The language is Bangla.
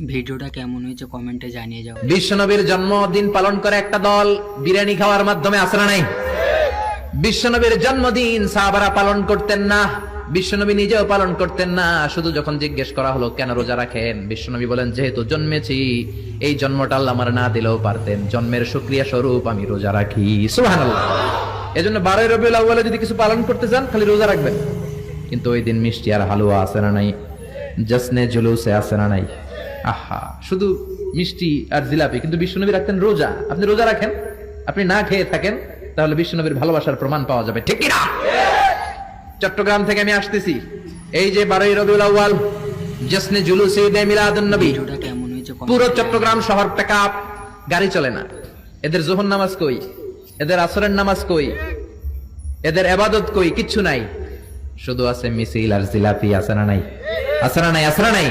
ভিডিওটা কেমন হয়েছে কমেন্টে জানিয়ে যাও। বিশ্বনবীর জন্মদিন পালন করে একটা দল বিরিয়ানি খাওয়ার মাধ্যমে আছে না নাই? বিশ্বনবীর জন্মদিন সাহাবারা পালন করতেন না, বিশ্বনবী নিজেও পালন করতেন না। শুধু যখন জিজ্ঞেস করা হলো কেন রোজা রাখেন, বিশ্বনবী বলেন যেহেতু জন্মেছি, এই জন্মটা আল্লাহ আমার না দিলেও পারতেন, জন্মের শুকরিয়া স্বরূপ আমি রোজা রাখি। সুবহানাল্লাহ। এজন্য 12 রবিউল আউয়ালে যদি কিছু পালন করতে চান খালি রোজা রাখবেন, কিন্তু ওই দিন মিষ্টি আর হালুয়া আছে না নাই, জশ্নে জুলুসে আছে না নাই? আহা, শুধু মিষ্টি আর জিলাপি, কিন্তু বিশ্বনবী রাখতেন রোজা। আপনি রোজা রাখেন, আপনি না খেয়ে থাকেন, তাহলে বিশ্বনবীর ভালোবাসার প্রমাণ পাওয়া যাবে, ঠিক কিনা? চট্টগ্রাম থেকে আমি আসতেছি, এই যে 12 রবিউল আউয়াল জশ্নে জুলুসে ঈদে মিলাদুন নবী, ভিডিওটা কেমন হয়েছে পুরো চট্টগ্রাম শহর পেকআপ, গাড়ি চলে না। এদের যোহর নামাজ কই, এদের আসরের নামাজ কই, এদের ইবাদত কই? কিচ্ছু নাই, শুধু আছে মিছিল আর জিলাপি। আছে না নাই? আছে না নাই? আছে না নাই?